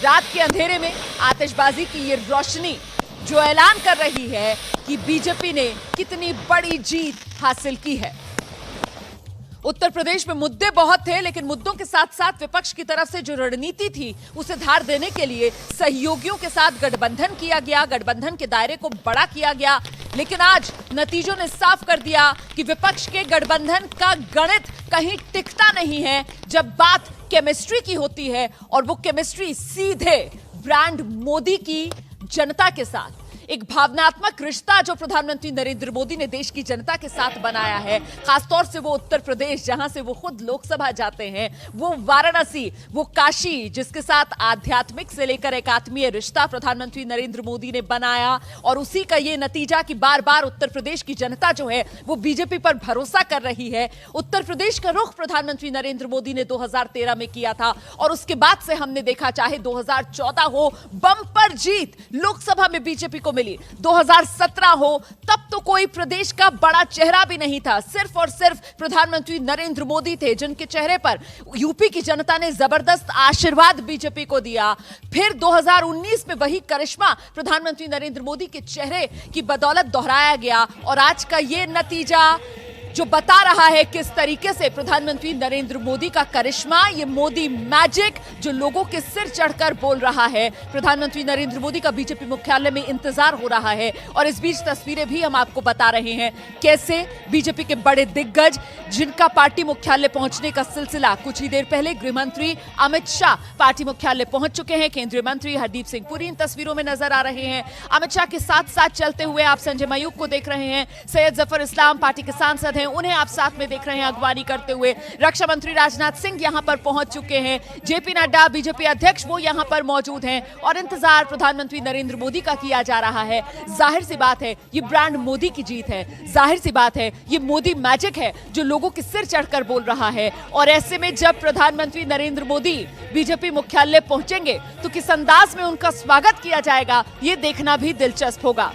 रात के अंधेरे में आतिशबाजी की ये रोशनी जो ऐलान कर रही है कि बीजेपी ने कितनी बड़ी जीत हासिल की है। उत्तर प्रदेश में मुद्दे बहुत थे, लेकिन मुद्दों के साथ साथ विपक्ष की तरफ से जो रणनीति थी उसे धार देने के लिए सहयोगियों के साथ गठबंधन किया गया, गठबंधन के दायरे को बड़ा किया गया। लेकिन आज नतीजों ने साफ कर दिया कि विपक्ष के गठबंधन का गणित कहीं टिकता नहीं है जब बात केमिस्ट्री की होती है, और वो केमिस्ट्री सीधे ब्रांड मोदी की जनता के साथ, एक भावनात्मक रिश्ता जो प्रधानमंत्री नरेंद्र मोदी ने देश की जनता के साथ बनाया है, खासतौर से वो उत्तर प्रदेश जहां से वो खुद लोकसभा जाते हैं, वो वाराणसी, वो काशी, जिसके साथ आध्यात्मिक से लेकर एक आत्मीय रिश्ता प्रधानमंत्री नरेंद्र मोदी ने बनाया, और उसी का ये नतीजा कि बार बार उत्तर प्रदेश की जनता जो है वो बीजेपी पर भरोसा कर रही है। उत्तर प्रदेश का रुख प्रधानमंत्री नरेंद्र मोदी ने 2013 में किया था, और उसके बाद से हमने देखा, चाहे 2014 हो, बम्पर जीत लोकसभा में बीजेपी को मिली, 2017 हो, तब तो कोई प्रदेश का बड़ा चेहरा भी नहीं था, सिर्फ और सिर्फ प्रधानमंत्री नरेंद्र मोदी थे जिनके चेहरे पर यूपी की जनता ने जबरदस्त आशीर्वाद बीजेपी को दिया। फिर 2019 में वही करिश्मा प्रधानमंत्री नरेंद्र मोदी के चेहरे की बदौलत दोहराया गया, और आज का ये नतीजा जो बता रहा है किस तरीके से प्रधानमंत्री नरेंद्र मोदी का करिश्मा, ये मोदी मैजिक जो लोगों के सिर चढ़कर बोल रहा है। प्रधानमंत्री नरेंद्र मोदी का बीजेपी मुख्यालय में इंतजार हो रहा है, और इस बीच तस्वीरें भी हम आपको बता रहे हैं कैसे बीजेपी के बड़े दिग्गज जिनका पार्टी मुख्यालय पहुंचने का सिलसिला, कुछ ही देर पहले गृह मंत्री अमित शाह पार्टी मुख्यालय पहुंच चुके हैं, केंद्रीय मंत्री हरदीप सिंह पुरी इन तस्वीरों में नजर आ रहे हैं। अमित शाह के साथ साथ चलते हुए आप संजय मयूख को देख रहे हैं, सैयद जफर इस्लाम पार्टी के सांसद हैं, उन्हें आप साथ में देख रहे हैं अगवानी करते हुए। रक्षा मंत्री राजनाथ सिंह यहां पर पहुंच चुके हैं, जेपी नड्डा बीजेपी अध्यक्ष वो यहां पर मौजूद हैं, और इंतजार प्रधानमंत्री नरेंद्र मोदी का किया जा रहा है। जाहिर सी बात है ये ब्रांड मोदी की जीत है, जाहिर सी बात है ये मोदी मैजिक है जो लोगों के सिर चढ़कर बोल रहा है। और ऐसे में जब प्रधानमंत्री नरेंद्र मोदी बीजेपी मुख्यालय पहुंचेंगे तो किस अंदाज में उनका स्वागत किया जाएगा, ये देखना भी दिलचस्प होगा।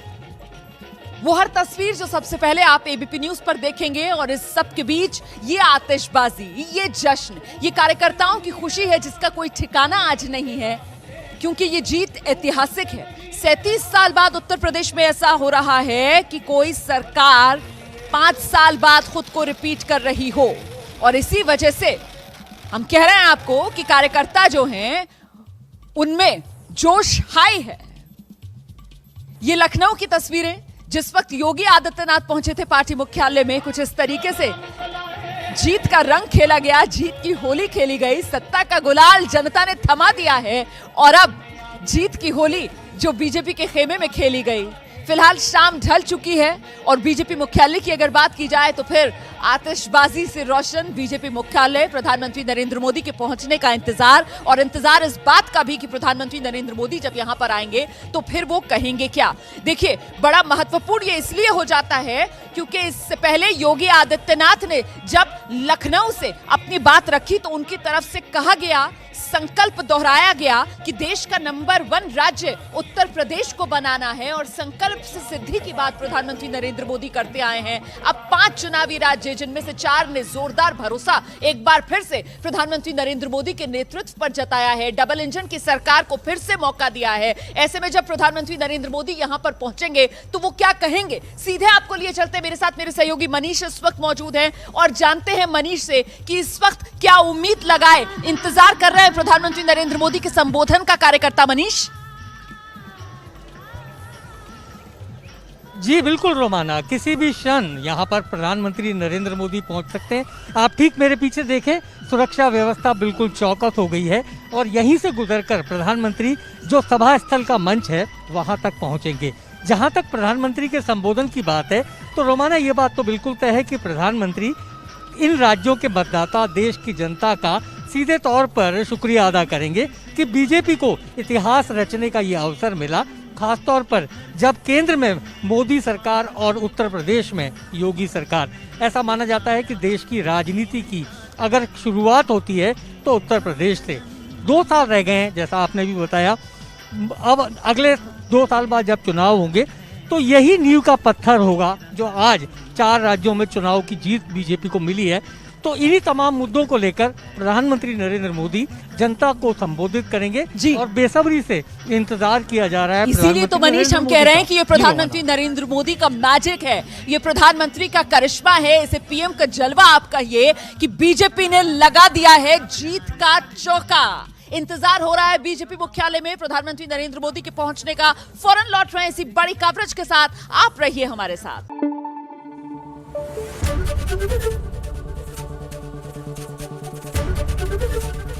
वो हर तस्वीर जो सबसे पहले आप एबीपी न्यूज पर देखेंगे, और इस सब के बीच ये आतिशबाजी, ये जश्न, ये कार्यकर्ताओं की खुशी है जिसका कोई ठिकाना आज नहीं है, क्योंकि ये जीत ऐतिहासिक है। 37 साल बाद उत्तर प्रदेश में ऐसा हो रहा है कि कोई सरकार 5 साल बाद खुद को रिपीट कर रही हो, और इसी वजह से हम कह रहे हैं आपको कि कार्यकर्ता जो हैं उनमें जोश हाई है। ये लखनऊ की तस्वीरें जिस वक्त योगी आदित्यनाथ पहुंचे थे पार्टी मुख्यालय में, कुछ इस तरीके से जीत का रंग खेला गया, जीत की होली खेली गई, सत्ता का गुलाल जनता ने थमा दिया है, और अब जीत की होली जो बीजेपी के खेमे में खेली गई। फिलहाल शाम ढल चुकी है, और बीजेपी मुख्यालय की अगर बात की जाए तो फिर आतिशबाजी से रोशन बीजेपी मुख्यालय, प्रधानमंत्री नरेंद्र मोदी के पहुंचने का इंतजार, और इंतजार इस बात का भी कि प्रधानमंत्री नरेंद्र मोदी जब यहां पर आएंगे तो फिर वो कहेंगे क्या। देखिए, बड़ा महत्वपूर्ण ये इसलिए हो जाता है क्योंकि इससे पहले योगी आदित्यनाथ ने जब लखनऊ से अपनी बात रखी तो उनकी तरफ से कहा गया, संकल्प दोहराया गया कि देश का नंबर 1 राज्य उत्तर प्रदेश को बनाना है, और संकल्प से सिद्धि की बात प्रधानमंत्री नरेंद्र मोदी करते आए हैं। अब 5 चुनावी राज्य, जिनमें से 4 ने जोरदार भरोसा एक बार फिर से प्रधानमंत्री नरेंद्र मोदी के नेतृत्व पर जताया है, डबल इंजन की सरकार को फिर से मौका दिया है। ऐसे में जब प्रधानमंत्री नरेंद्र मोदी यहां पर पहुंचेंगे तो वो क्या कहेंगे, सीधे आपको लिए चलते, मेरे साथ मेरे सहयोगी मनीष इस वक्त मौजूद हैं, और जानते हैं मनीष से कि इस वक्त क्या उम्मीद लगाए, इंतजार कर रहे हैं प्रधानमंत्री नरेंद्र मोदी के संबोधन का कार्यकर्ता। मनीष जी बिल्कुल रोमाना, किसी भी क्षण यहाँ पर प्रधानमंत्री नरेंद्र मोदी पहुँच सकते हैं। आप ठीक मेरे पीछे देखें, सुरक्षा व्यवस्था बिल्कुल चौकस हो गई है, और यहीं से गुजरकर प्रधानमंत्री जो सभा स्थल का मंच है वहाँ तक पहुँचेंगे। जहाँ तक प्रधानमंत्री के संबोधन की बात है तो रोमाना ये बात तो बिल्कुल तय है कि प्रधानमंत्री इन राज्यों के मतदाता, देश की जनता का सीधे तौर पर शुक्रिया अदा करेंगे कि बीजेपी को इतिहास रचने का ये अवसर मिला, खासतौर पर जब केंद्र में मोदी सरकार और उत्तर प्रदेश में योगी सरकार। ऐसा माना जाता है कि देश की राजनीति की अगर शुरुआत होती है तो उत्तर प्रदेश से। 2 साल रह गए हैं जैसा आपने भी बताया, अब अगले 2 साल बाद जब चुनाव होंगे तो यही नींव का पत्थर होगा जो आज 4 राज्यों में चुनाव की जीत बीजेपी को मिली है। तो इन्हीं तमाम मुद्दों को लेकर प्रधानमंत्री नरेंद्र मोदी जनता को संबोधित करेंगे जी। और बेसब्री से इंतजार किया जा रहा है। इसीलिए तो मनीष हम कह रहे हैं कि ये प्रधानमंत्री नरेंद्र मोदी का मैजिक है, ये प्रधानमंत्री का करिश्मा है, इसे पीएम का जलवा आप कहिए कि बीजेपी ने लगा दिया है जीत का चौका। इंतजार हो रहा है बीजेपी मुख्यालय में प्रधानमंत्री नरेंद्र मोदी के पहुंचने का। फौरन लौट रहे हैं इसी बड़ी कवरेज के साथ, आप रहिए हमारे साथ।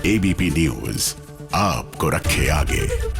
एबीपी न्यूज आपको रखे आगे।